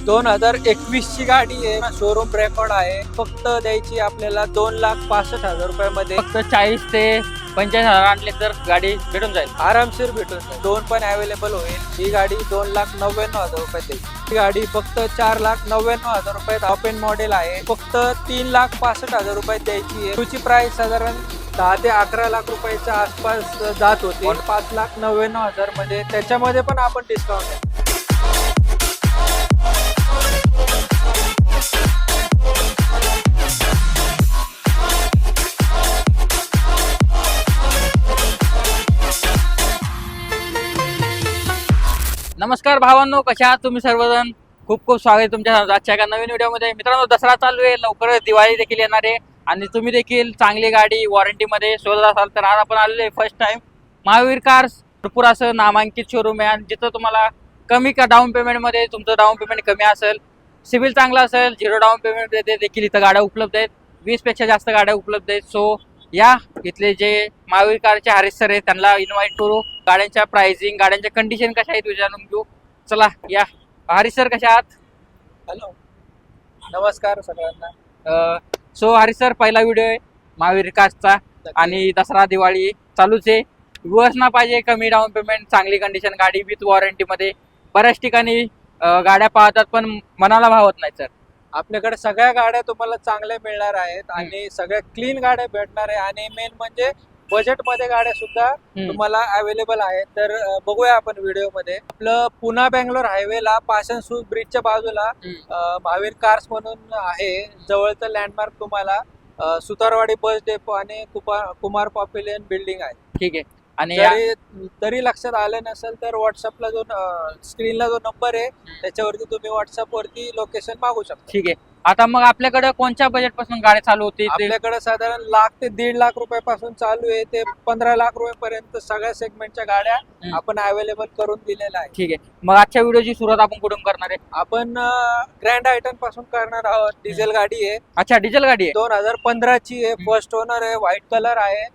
2021 ची गाडी आहे, शोरूम रेकॉर्ड आहे. फक्त द्यायची आपल्याला 2,65,000 रुपयामध्ये. फक्त 40 ते 45,000 आणले तर गाडी भेटून जाईल. आरामशीर भेटून जाईल. लोन पण अवेलेबल होईल. ही गाडी 2,99,000 रुपयात देईल. ही गाडी फक्त 4,99,000 रुपयात ओपन मॉडेल आहे. फक्त 3,65,000 रुपयात द्यायची आहे. तुझी प्राइस साधारण 10 ते 11 लाख रुपयाच्या आसपास जात होती. 5,99,000 मध्ये त्याच्यामध्ये पण आपण डिस्काउंट आहे. नमस्कार भावांनो, कशा आहात तुम्ही सर्वजण. खूप खूप स्वागत आहे तुमच्या आजच्या एका नवीन व्हिडिओमध्ये. मित्रांनो, दसरा चालू आहे, लवकरच दिवाळी देखील येणार आहे आणि तुम्ही देखील चांगली गाडी वॉरंटीमध्ये शोधत असाल तर आज आपण आलेलो आहे फर्स्ट टाइम महावीर कार्स. भरपूर असं नामांकित शोरूम आहे आणि जिथं तुम्हाला कमी का डाऊन पेमेंटमध्ये तुमचं डाऊन पेमेंट कमी असेल, सिव्हिल चांगला असेल, 0 डाऊन पेमेंटमध्ये देखील इथं गाड्या उपलब्ध आहेत. 20 पेक्षा जास्त गाड्या उपलब्ध आहेत. सो या इथले जे महावीर कारचे हरीश सर आहेत त्यांना इन्व्हाइट करू. गाड्यांच्या प्राइसिंग, गाड्यांच्या कंडिशन कशा आहेत विचारून घेऊ. चला या. हरीश सर कशा आहात? हॅलो, नमस्कार सगळ्यांना. सो हरीश सर, पहिला व्हिडिओ आहे महावीर कार्सचा आणि दसरा दिवाळी चालूच आहे. व्यूअर्स ना पाहिजे कमी डाऊन पेमेंट, चांगली कंडिशन गाडी विथ वॉरंटीमध्ये. बऱ्याच ठिकाणी गाड्या पाहतात पण मनाला भावत नाही सर. आपल्याकडे सगळ्या गाड्या तुम्हाला चांगल्या मिळणार आहेत आणि सगळ्या क्लीन गाड्या भेटणार आहे आणि मेन म्हणजे बजेट मध्ये गाड्या सुद्धा तुम्हाला अवेलेबल आहेत. तर बघूया आपण व्हिडिओ मध्ये. आपलं पुणे बेंगलोर हायवेला पाषाण सूज ब्रिजच्या बाजूला महावीर कार्स म्हणून आहे. जवळचं लँडमार्क तुम्हाला सुतारवाडी बस डेपो आणि कुमार पॉप्युलेशन बिल्डिंग आहे. ठीक आहे. आणि तरी लक्षात आलं नसेल तर व्हॉट्सअपला जो स्क्रीनला जो नंबर आहे त्याच्यावरती तुम्ही व्हॉट्सअप वरती लोकेशन मागू शकता. ठीक आहे. आता मग आपल्याकडे कोणत्या बजेट पासून गाडी चालू होती? आपल्याकडे साधारण 1,00,000 ते 1.5 लाख रुपयापासून चालू आहे ते 15 लाख रुपयापर्यंत सगळ्या सेगमेंटच्या गाड्या आपण अवेलेबल करून दिलेल्या आहेत. ठीक आहे. मग आजच्या व्हिडिओची सुरुवात आपण कुठून करणार आहे? आपण ग्रँड आयटन पासून करणार आहोत. डिझेल गाडी आहे. अच्छा, डिझेल गाडी आहे. 2015 ची आहे. फर्स्ट ओनर आहे. व्हाईट कलर आहे.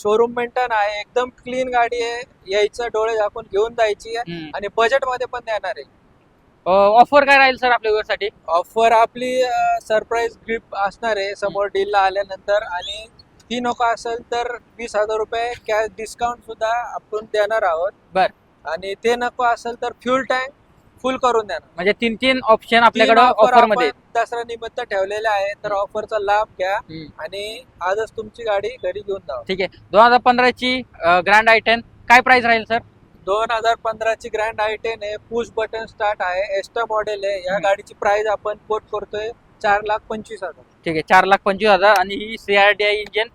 शोरूम मेंटेन आहे. एकदम क्लीन गाडी आहे. यायचं डोळे झाकून घेऊन जायची आहे आणि बजेट मध्ये पण देणार आहे. ऑफर काय राहील सर आपल्या व्ह्यूअरसाठी? ऑफर आपली सरप्राईज गिफ्ट असणार आहे समोर डीलला आल्यानंतर. आणि ती नको असेल तर 20,000 रुपये कॅश डिस्काउंट सुद्धा आपण देणार आहोत. बर. आणि ते नको असेल तर फ्युल टँक फुल करून देणार. म्हणजे 3 ऑप्शन आपल्याकडे ऑफर मध्ये दसरा निमित्त ठेवलेले आहे. तर ऑफरचा लाभ घ्या आणि आजच तुमची गाडी घरी घेऊन जा. ठीक आहे. 2015 ची ग्रँड आयटेन काय प्राइस राहील सर? 2015 ची ग्रँड आयटेन आहे. पुश बटन स्टार्ट आहे. एक्स्ट्रा मॉडेल आहे. या गाडीची प्राइस आपण कोट करतोय 4,25,000. ठीक आहे. 4,25,000 आणि ही CRDI इंजिन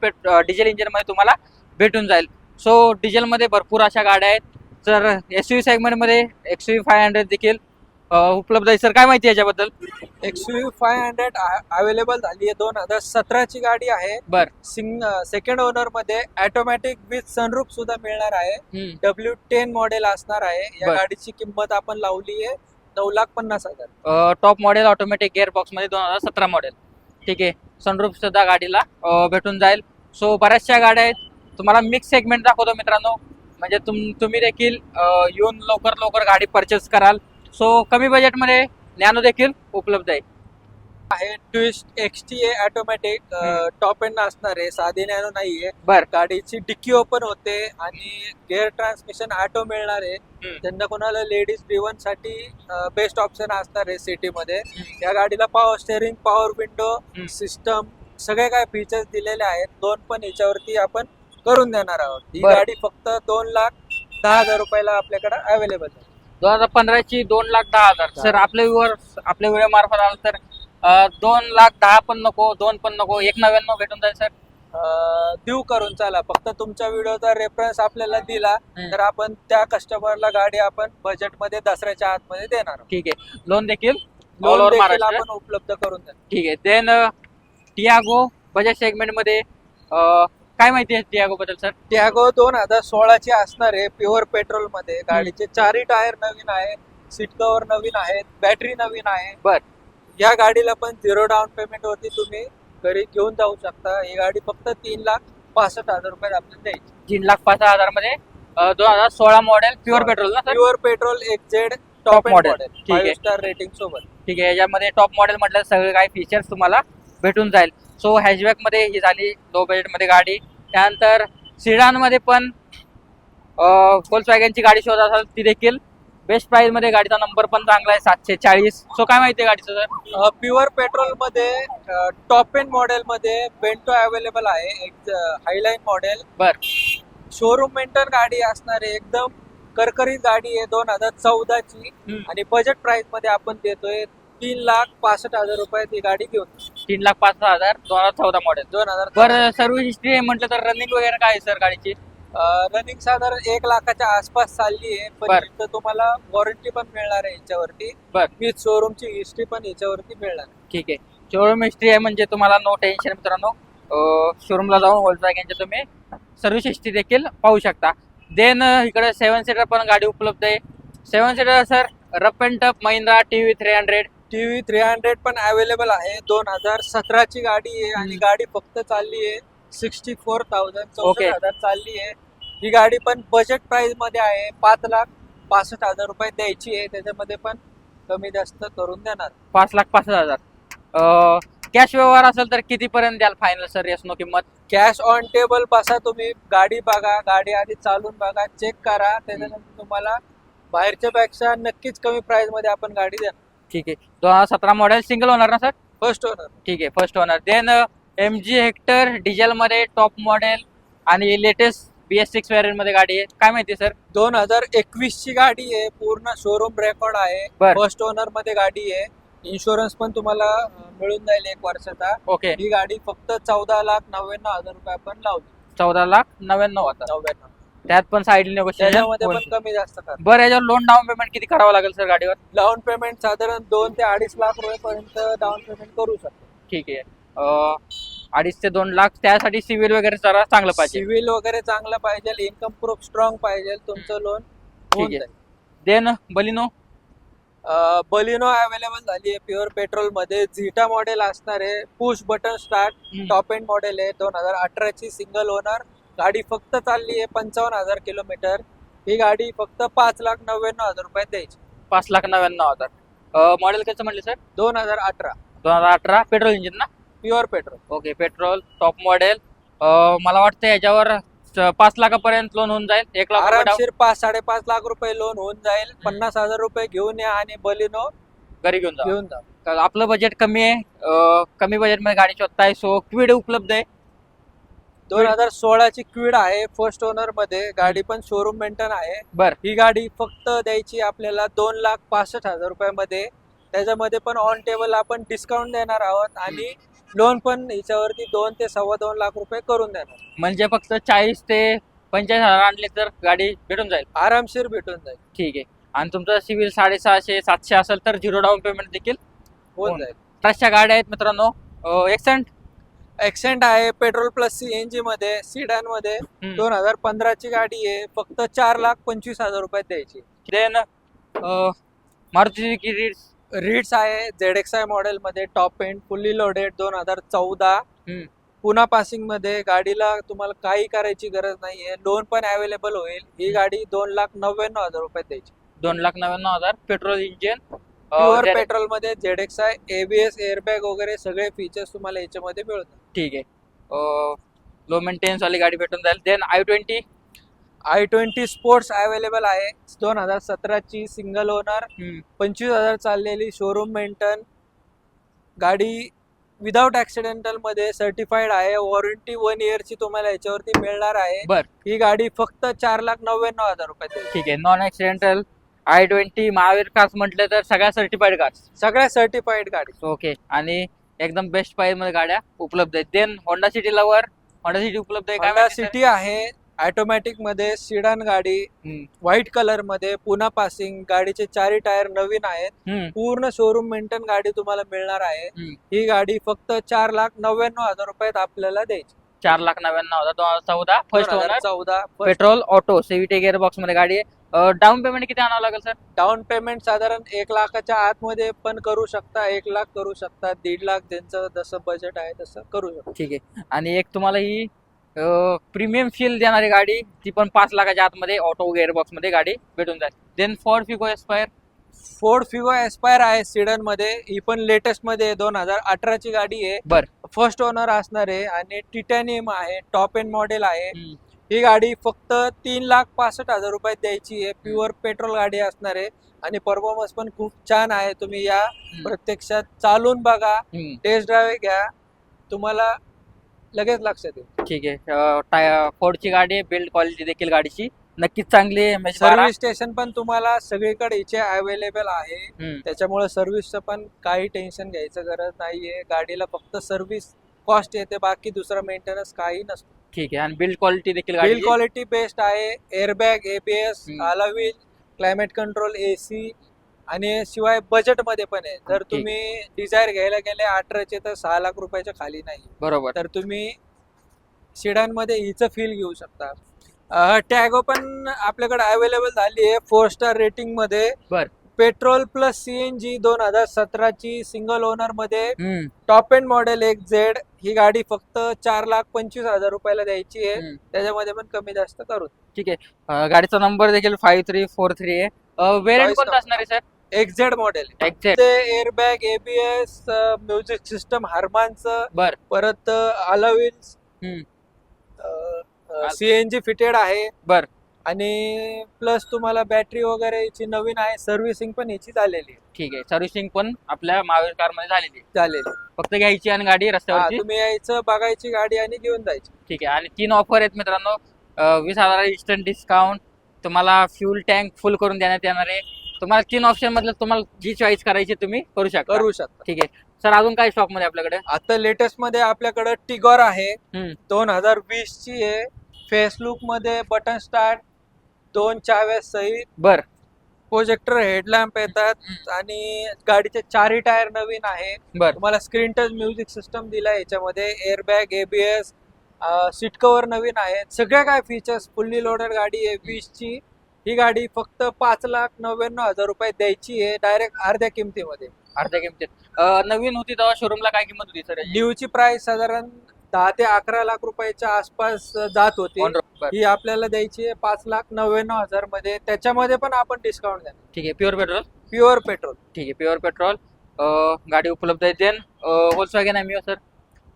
डिझेल इंजिन मध्ये तुम्हाला भेटून जाईल. सो डिझेल मध्ये भरपूर अशा गाड्या आहेत. तर SUV सेगमेंट मध्ये XUV 500 देखील उपलब्ध आहे. सर काय माहिती याच्याबद्दल? XUV 500 अवेलेबल झाली आहे. 2017 ची गाडी आहे. बर. सेकंड ओनर मध्ये ऑटोमॅटिक विथ सनरूफ सुद्धा मिळणार आहे. W10 मॉडेल असणार आहे. या गाडीची किंमत आपण लावली आहे 9,50,000. Top model automatic gear box मध्ये 2017 मॉडेल. ठीक आहे. सनरूफ सुद्धा गाडीला भेटून जाईल. सो बऱ्याचशा गाड्या आहेत. तुम्हाला मिक्स सेगमेंट दाखवतो मित्रांनो, म्हणजे तुम्ही देखील येऊन लवकर गाडी परचेस कराल. सो कमी बजेटमध्ये नॅनो देखील उपलब्ध आहे. Twist XT automatic top end असणार आहे. साधी नॅनो नाहीये. बर. गाडीची डिक्की ओपन होते आणि गिअर ट्रान्समिशन ऑटो मिळणार आहे. त्यांना कोणाला लेडीज ड्रिव्हन साठी बेस्ट ऑप्शन असणार आहे सिटी मध्ये. या गाडीला power steering, power window system सगळे काय फीचर्स दिलेले आहेत. लोन पण याच्यावरती आपण करून देणार आहोत. ही गाडी फक्त 2,10,000 रुपयाला आपल्याकडे अवेलेबल आहे. 2015 ची 2,10,000. सर आपल्या व्हिडिओ मार्फत आलं तर 2,10,000 पण नको, 2 पण नको, 1,99,000 भेटून जाईल सर. देऊ करून चाला. फक्त तुमच्या व्हिडिओचा रेफरन्स आपल्याला दिला तर आपण त्या कस्टमरला गाडी आपण बजेट मध्ये दसऱ्याच्या आतमध्ये देणार. ठीक आहे. लोन देखील आपण उपलब्ध करून देणार. ठीक आहे. देन टियागो बजाज सेगमेंट मध्ये काय माहिती आहे टियागो बद्दल सर? टियागो 2016 ची असणार आहे. प्युअर पेट्रोल मध्ये. गाडीचे 4ही टायर नवीन आहे. सीट कव्हर नवीन आहेत. बॅटरी नवीन आहे. बर. या गाडीला पण 0 डाऊन पेमेंट वरती तुम्ही घरी घेऊन जाऊ शकता. ही गाडी फक्त 3,65,000 रुपयात आपल्याला द्यायची. 3,65,000 मध्ये 2016 मॉडेल प्युअर पेट्रोल ना sir? Pure petrol XZ top model. Model ठीक आहे. 5 स्टार रेटिंग सोबत. ठीक आहे. याच्यामध्ये टॉप मॉडेल म्हटलं सगळे काही फीचर्स तुम्हाला भेटून जाईल. सो हॅचबॅक मध्ये ही झाली लो बजेट मध्ये गाडी. त्यानंतर सिडान मध्ये पण Volkswagenची गाडी शोधत असाल ती देखील बेस्ट प्राइस मध्ये, गाडीचा नंबर पण चांगला आहे 740. सो काय माहिती आहे गाडीचं सर? प्युअर पेट्रोल मध्ये टॉप एंड मॉडेल मध्ये बेंटो अवेलेबल आहे, एक हायलाईन मॉडेल. बर. शोरूम मेंटेन गाडी असणार आहे, एकदम करकरीत गाडी आहे 2014 ची. आणि बजेट प्राइस मध्ये आपण देतोय 3,65,000 रुपयात ही गाडी घेऊन. 3,05,000 2014 मॉडेल. 2000. बरं, सर्व्हिस हिस्ट्री म्हटलं तर रनिंग वगैरे काय आहे सर गाडीची? रनिंग साधारण 1 लाखाच्या आसपास चालली आहे, पण बरं. इथं तुम्हाला वॉरंटी पण मिळणार आहे याच्यावरती. बर. विथ शोरूमची हिस्ट्री पण याच्यावरती मिळणार आहे. ठीक आहे. शोरूम हिस्ट्री आहे म्हणजे तुम्हाला नो टेन्शन मित्रांनो. शोरूमला जाऊन Volkswagenचे तुम्ही सर्व्हिस हिस्ट्री देखील पाहू शकता. देन इकडे 7 सीटर पण गाडी उपलब्ध आहे. 7 seater sir rough and tough Mahindra TVV 300. TVV 300 पण अवेलेबल आहे, 2017 ची गाडी आहे आणि गाडी फक्त चालली आहे 64,000 64,000 चालली आहे. ही गाडी पण बजेट प्राइस मध्ये आहे, 5,65,000 रुपये द्यायची आहे, त्याच्यामध्ये पण कमी जास्त करून देणार. 5,05,000. कॅश व्यवहार असेल तर किती पर्यंत द्याल फायनल सर यासनो किंमत? कॅश ऑन टेबल बसा, तुम्ही गाडी बघा, गाडी आधी चालून बघा, चेक करा, त्याच्यानंतर तुम्हाला बाहेरच्या पेक्षा नक्कीच कमी प्राइस मध्ये आपण गाडी देणार. ठीक आहे. 2017 मॉडेल सिंगल ओनर ना सर? First owner. ठीक आहे, first owner. Then MG Hector diesel मध्ये टॉप मॉडेल आणि लेटेस्ट BS6 व्हेरियंट मध्ये गाडी आहे. काय माहिती सर? 2021 ची गाडी आहे, पूर्ण शोरूम रेकॉर्ड आहे, बर. फर्स्ट ओनर मध्ये गाडी आहे. इन्शुरन्स पण तुम्हाला मिळून जाईल 1 वर्षाचा. ओके. ही गाडी फक्त 14,99,000 रुपये आपण लावली. 14,99,000. 99. त्यात पण साईड नेगोशिएशन. त्याच्यामध्ये पण कमी जास्त करा. बरं, याच्यावर लोन डाऊन पेमेंट किती करावं लागेल सर गाडीवर? डाऊन पेमेंट साधारण 2 ते 2.5 लाख रुपयापर्यंत डाऊन पेमेंट करू शकतो. ठीक आहे. 2.5 ते 2 लाख. त्यासाठी सिव्हिल वगैरे जरा चांगलं पाहिजे. सिव्हिल वगैरे चांगलं पाहिजे, इन्कम प्रूफ स्ट्रॉंग पाहिजे, तुमचं लोन होऊन ठीक आहे. जाईल. Then Baleno. बलिनो अवेलेबल झाली आहे प्युअर पेट्रोल मध्ये, झिटा मॉडेल असणार आहे, push button start, top end model आहे, 2018 ची सिंगल ओनर. गाडी फक्त चालली आहे 55,000 किलोमीटर. ही गाडी फक्त 5,99,000 रुपयात द्यायची. 5,99,000. मॉडेल कसं म्हटलं सर? 2018 2018 पेट्रोल इंजिन ना? Pure petrol. Okay, petrol top model. मला वाटतं याच्यावर 5 लाखापर्यंत लोन होऊन जाईल. 1 लाख रुपये down. आरामशीर 5-5.5 लाख रुपये लोन होऊन जाईल. 50,000 रुपये घेऊन या आणि बलिनो घरी घेऊन जा. घेऊन जा. तर आपलं बजेट कमी आहे, कमी बजेट मध्ये गाडी शोधताय. सो क्विड उपलब्ध आहे. 2016 ची क्विड आहे, फर्स्ट ओनर मध्ये, गाडी पण शोरूम मेंटेन आहे. बर. ही गाडी फक्त द्यायची आपल्याला 2,65,000 रुपयामध्ये. त्याच्यामध्ये पण ऑन टेबल आपण डिस्काउंट देणार आहोत आणि लोन पण हिच्यावरती 2 ते 2.25 लाख रुपये करून देणार. म्हणजे फक्त 40 ते 45,000 आणले तर गाडी भेटून जाईल. आरामशीर भेटून जाईल. ठीक आहे. आणि तुमचं सिव्हिल 650-700 असेल तर 0 डाऊन पेमेंट देखील होऊन जाईल. ट्रस्टच्या गाड्या आहेत मित्रांनो. एक्सेंट आहे पेट्रोल प्लस CNG मध्ये, सिडान मध्ये, 2015 ची गाडी आहे, फक्त 4,25,000 रुपयात द्यायची. देन मारुती रिट्स आहे ZXi मॉडेल मध्ये, टॉप एंड फुल्ली लोडेड, 2014. पुन्हा पासिंग मध्ये. गाडीला तुम्हाला काही करायची गरज नाहीये, लोन पण अवेलेबल होईल. ही गाडी 2,99,000 रुपयात द्यायची. 2,99,000 पेट्रोल इंजिन प्युअर पेट्रोल मध्ये, ZXi, ABS, एअरबॅग वगैरे सगळे फीचर्स तुम्हाला याच्यामध्ये मिळतात. ठीक आहे. लो मेंटेनन्स वाली गाडी भेटून जाईल. देन i20 स्पोर्ट्स अवेलेबल आहे, 2017 ची सिंगल ओनर, 25,000 चाललेली, शोरूम मेंटेन गाडी, विदाउट ऍक्सिडेंटल मध्ये सर्टिफाईड आहे. वॉरंटी 1 इयर ची तुम्हाला याच्यावरती मिळणार आहे. बर. ही गाडी फक्त 4,99,000 रुपयात. ठीक आहे. Non accidental i20 Mahavir cars म्हटलं तर सगळ्या सर्टिफाईड कार्स. सगळ्या सर्टिफाईड गाडी. ओके. आणि एकदम बेस्ट प्राइस मध्ये गाड्या उपलब्ध आहेत. Then Honda City lover. Honda City उपलब्ध आहे. होंडा सिटी आहे ऑटोमॅटिक मध्ये, सिडान गाडी, व्हाईट कलर मध्ये, पुन्हा पासिंग, गाडीचे 4 टायर नवीन आहेत, पूर्ण शोरूम मेंटेन गाडी तुम्हाला मिळणार आहे. ही गाडी फक्त 4,99,000 रुपयात आपल्याला द्यायची. 4,99,000 2014 first owner, 14 petrol auto CVT gear box मध्ये गाडी आहे. डाऊन पेमेंट किती आणावं लागेल सर? डाऊन पेमेंट साधारण 1 लाखाच्या आतमध्ये पण करू शकता, 1 लाख करू शकता, 1.5 लाख, ज्यांचं जसं बजेट आहे तसं करू शकता. ठीक आहे. आणि एक तुम्हाला ही प्रीमियम फील देणारी गाडी, ती पण 5 लाखाच्या आतमध्ये ऑटो गिअर बॉक्स मध्ये गाडी भेटून जाईल. देन फॉर्ड फिको एस्पायर. फोर्ड फिगो एस्पायर आहे सिडन मध्ये, ही पण लेटेस्ट मध्ये 2018 ची गाडी आहे. बर. फर्स्ट ओनर असणार आहे आणि टिटॅनियम आहे, टॉप एंड मॉडेल आहे. ही गाडी फक्त 3,65,000 रुपयात द्यायची आहे. प्युअर पेट्रोल गाडी असणार आहे आणि परफॉर्मन्स पण खूप छान आहे. तुम्ही या प्रत्यक्षात चालून बघा, टेस्ट ड्राईव्ह घ्या, तुम्हाला लगेच लक्षात येईल. ठीक आहे. फोर्डची गाडी आहे, बिल्ड क्वालिटी देखील गाडीची नक्कीच चांगली आहे. म्हणजे सर्व्हिस स्टेशन पण तुम्हाला सगळीकडे इथे अवेलेबल आहे, त्याच्यामुळे सर्व्हिसचं पण काही टेन्शन घ्यायचं गरज नाहीये. गाडीला फक्त सर्व्हिस कॉस्ट येते, बाकी दुसरा मेंटेनन्स काही नसतो. ठीक आहे. आणि बिल्ड क्वालिटी देखील बिल्ड क्वालिटी बेस्ट आहे. Airbag, ABS, alloy, climate control, AC आणि शिवाय बजेट मध्ये पण आहे. जर तुम्ही डिझायर घ्यायला गेले 18चे तर 6 लाख रुपयाच्या खाली नाही. बरोबर. तर तुम्ही सिडान मध्ये हिचं फील घेऊ शकता. टॅगो पण आपल्याकडे अवेलेबल झाली आहे 4 स्टार रेटिंग मध्ये. बर. पेट्रोल प्लस CNG 2017 ची सिंगल ओनर मध्ये, टॉप एंड मॉडेल XZ. ही गाडी फक्त 4,25,000 रुपयाला द्यायची आहे, त्याच्यामध्ये पण कमी जास्त करू. ठीक आहे. गाडीचा नंबर देखील 5343 आहे. वेरियंट कोणता असणार आहे सर? XZ model. XZ. ते एअरबॅग, ABS, म्युझिक सिस्टम हार्मानचं, बर. परत अलॉयल्स, CNG फिटेड आहे. बर. आणि प्लस तुम्हाला बॅटरी वगैरे याची नवीन आहे, सर्व्हिसिंग पण याची झालेली आहे. ठीक आहे. सर्व्हिसिंग पण आपल्या महावीर कार मध्ये झालेली. फक्त घ्यायची आणि गाडी रस्त्यावरची. तुम्ही यायचं, बघायची गाडी आणि घेऊन जायची. ठीक आहे. आणि 3 ऑफर आहेत मित्रांनो. 20,000 इन्स्टंट डिस्काउंट, तुम्हाला फ्यूल टँक फुल करून देण्यात येणार आहे. तुम्हाला 3 ऑप्शन मधलं तुम्हाला जी चॉईस करायची तुम्ही करू शकता. ठीक आहे सर. अजून काय स्टॉक मध्ये आपल्याकडे? आता लेटेस्ट मध्ये आपल्याकडे टिगॉर आहे, 2020 ची आहे. फेस लुक मध्ये बटन स्टार्ट, 2 चाव्या सहित. बर. प्रोजेक्टर हेडलॅम्प येतात आणि गाडीचे 4ही टायर नवीन आहे. तुम्हाला स्क्रीन टच म्युझिक सिस्टम दिलाय याच्यामध्ये. एअरबॅग, ABS, सीट कव्हर नवीन आहे. सगळ्या काय फीचर्स, फुल्ली लोडेड गाडी आहे 20 ची. ही गाडी फक्त 5,99,000 रुपये द्यायची आहे, डायरेक्ट अर्ध्या किमतीमध्ये. अर्ध्या किमतीत. नवीन होती तेव्हा शोरूमला काय किंमत होती सर? न्यूची प्राइस साधारण 10 ते 11 लाख रुपयाच्या आसपास जात होती. ही आपल्याला द्यायची आहे 5,99,000 मध्ये. त्याच्यामध्ये पण आपण डिस्काउंट द्या. ठीक आहे. Pure petrol? Pure petrol. ठीक आहे. प्युअर पेट्रोल गाडी उपलब्ध आहे. Then Volkswagen Ameo sir?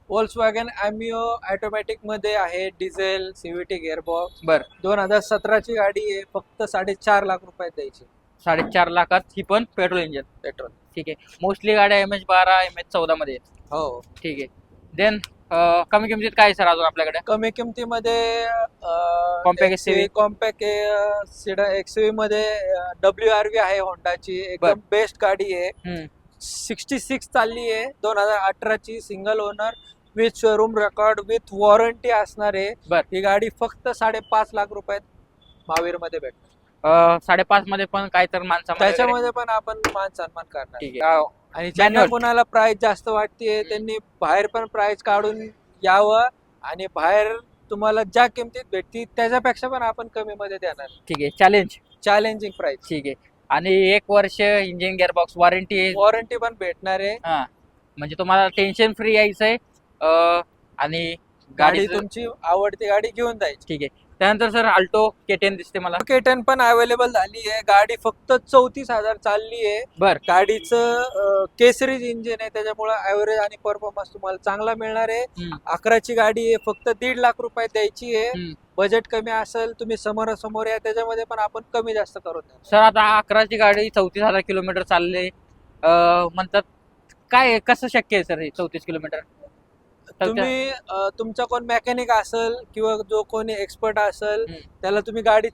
Volkswagen Ameo automatic मध्ये आहे, डिझेल, CVT गिअरबॉक्स. बर. 2017 ची गाडी आहे, फक्त 4.5 लाख रुपयात द्यायची. 4.5 लाखात ही पण पेट्रोल इंजिन? पेट्रोल. ठीक आहे. मोस्टली गाड्या MH12, MH14 मध्ये आहेत. हो. ठीक आहे. देन कमी किमतीत काय सर अजून आपल्याकडे? कमी किमतीमध्ये कॉम्पॅक्ट SUV. कॉम्पॅक्ट XUV मध्ये WRV आहे होंडाची, एकदम बेस्ट गाडी आहे. 66 चालली आहे, 2018 ची, single owner, with showroom record, with warranty असणार आहे. ही गाडी फक्त 5.5 लाख रुपयात महावीर मध्ये भेटणार. 5.5 मध्ये पण काय तर माणसा त्याच्यामध्ये पण आपण मान सन्मान करणार. ठीक आहे. आणि ज्यांना कोणाला प्राइस जास्त वाटते त्यांनी बाहेर पण प्राइस काढून यावं आणि बाहेर तुम्हाला ज्या किमतीत भेटती त्याच्यापेक्षा पण आपण कमी मध्ये देणार. ठीक आहे. Challenging price. ठीक आहे. आणि 1 वर्ष इंजिन गिअरबॉक्स वॉरंटी पण भेटणार आहे. म्हणजे तुम्हाला टेन्शन फ्री यायचंय आणि गाडी तुमची आवडती गाडी घेऊन जायची. ठीक आहे. त्यानंतर सर अल्टो K10 दिसते मला. K10 पण अवेलेबल झाली आहे. गाडी फक्त 34,000 चालली आहे. बर. गाडीचं K-सिरीज इंजिन आहे, त्याच्यामुळे ऍव्हरेज आणि परफॉर्मन्स तुम्हाला चांगला मिळणार आहे. 11 ची गाडी आहे, फक्त 1.5 लाख रुपये द्यायची आहे. बजेट कमी असेल, तुम्ही समोरासमोर या, त्याच्यामध्ये पण आपण कमी जास्त करून द्या. सर आता 11 ची गाडी 34,000 किलोमीटर चालले म्हणतात, काय कसं शक्य आहे सर हे 34 किलोमीटर? तुम्ही तुमचा कोण मेकॅनिक असेल किंवा जो कोणी एक्सपर्ट असेल त्याला तुम्ही गाडी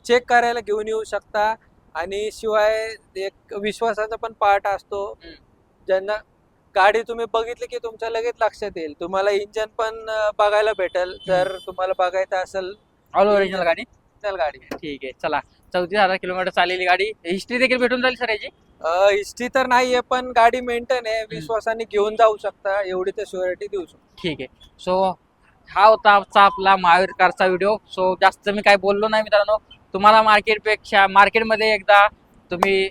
चेक करायला घेऊन येऊ शकता. आणि शिवाय एक विश्वासाचा पण पार्ट असतो, ज्यांना गाडी तुम्ही बघितली की तुमच्या लगेच लक्षात येईल. तुम्हाला इंजन पण बघायला भेटेल जर तुम्हाला बघायचं असेल. ऑल ओरिजिनल गाडी? गाडी. ठीक आहे. चला, 34,000 किलोमीटर चाललेली गाडी. हिस्ट्री देखील भेटून जाईल सर याची? हिस्ट्री तर नाहीये, पण गाडी मेंटेन आहे, विश्वासाने घेऊन जाऊ शकता, एवढी तर शुअरिटी देऊ शकतो. ठीक आहे. सो हा होता आजचा आपला महावीर कारचा व्हिडिओ. सो जास्त मी काय बोललो नाही मित्रांनो. तुम्हाला मार्केटमध्ये एकदा तुम्ही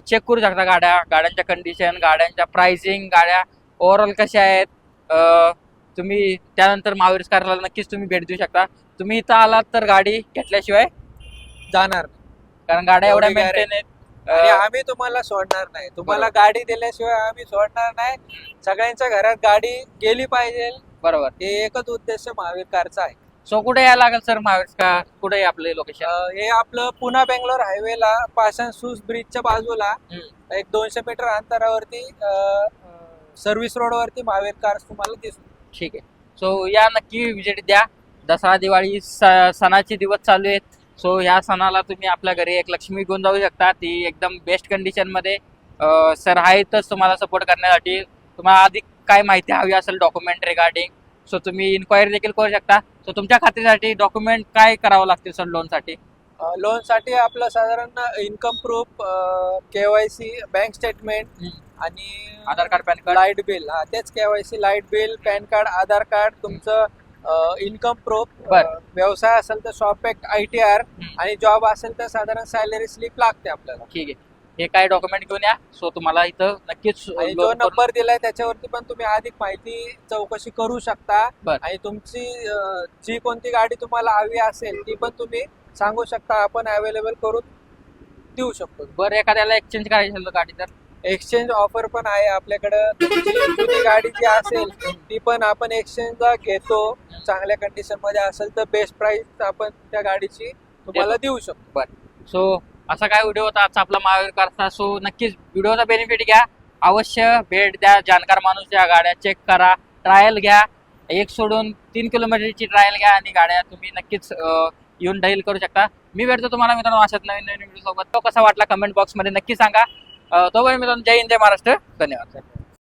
चेक करू शकता गाड्यांच्या कंडिशन, गाड्यांच्या प्राइसिंग, गाड्या ओव्हरऑल कशा आहेत. तुम्ही त्यानंतर महावीर कारला नक्कीच तुम्ही भेट देऊ शकता. तुम्ही इथं आलात तर गाडी घेतल्याशिवाय जाणार, कारण गाड्या एवढ्या मेंटेन आहेत. आणि आम्ही तुम्हाला सोडणार नाही. तुम्हाला गाडी दिल्याशिवाय आम्ही सोडणार नाही. सगळ्यांच्या घरात गाडी गेली पाहिजे, बरोबर. हे एकच उद्देश महावीर कारचा आहे. सो कुठे यायला लागेल सर महावीर कार? कुठे आहे आपले लोकेशन? हे आपलं पुणा बेंगलोर हायवेला पाषाण सूस ब्रिजच्या बाजूला एक 200 मीटर अंतरावरती सर्व्हिस रोड वरती महावीर कार्स तुम्हाला दिसतो. ठीक आहे. सो या नक्की विजिट द्या. दसरा दिवाळी सणाचे दिवस चालू आहेत. सो ह्या सणाला तुम्ही आपल्या घरी एक लक्ष्मी घेऊन जाऊ शकता. ती एकदम बेस्ट कंडिशन मध्ये सर आहेतच तुम्हाला सपोर्ट करण्यासाठी. तुम्हाला अधिक काय माहिती हवी असेल डॉक्युमेंट रिगार्डिंग, सो तुम्ही इन्क्वायरी देखील करू शकता. सो तुमच्या खात्यासाठी डॉक्युमेंट काय करावं लागतील सर लोनसाठी? लोनसाठी आपलं साधारण income proof, KYC, bank statement आणि Aadhaar card, PAN card, light bill. तेच KYC, light bill, PAN card, Aadhaar card, तुमचं इन्कम प्रूफ, व्यवसाय असेल तर शॉप ऍक्ट, ITR आणि जॉब असेल तर साधारण सॅलरी स्लिप लागते आपल्याला. ठीक आहे. हे काय डॉक्युमेंट घेऊन या. सो तुम्हाला इथं नक्कीच जो नंबर दिलाय त्याच्यावरती पण तुम्ही अधिक माहिती चौकशी करू शकता. आणि तुमची जी कोणती गाडी तुम्हाला हवी असेल ती पण तुम्ही सांगू शकता, आपण अवेलेबल करून देऊ शकतो. बरं, एखाद्याला एक्सचेंज करायची असेल गाडी तर एक्सचेंज ऑफर पण आहे आपल्याकडं. तुमची जुनी गाडी जी असेल ती पण आपण एक्सचेंजला घेतो. चांगल्या कंडिशन मध्ये असेल तर बेस्ट प्राइस आपण त्या गाडीची तुम्हाला देऊ शकतो. बरं. सो असा काय व्हिडिओ होता आजचा आपला महावीर कारचा. सो नक्कीच व्हिडिओचा बेनिफिट घ्या, अवश्य भेट द्या. जाणकार माणूस द्या, गाड्या चेक करा, ट्रायल घ्या. 1 सोडून 3 किलोमीटरची ट्रायल घ्या आणि गाड्या तुम्ही नक्कीच येऊन डील करू शकता. मी भेटतो तुम्हाला मित्रांनो अशाच नवीन नवीन व्हिडिओ सोबत. तो कसा वाटला कमेंट बॉक्स मध्ये नक्की सांगा. तोपर्यंत मित्रांनो जय हिंद, जय महाराष्ट्र. धन्यवाद.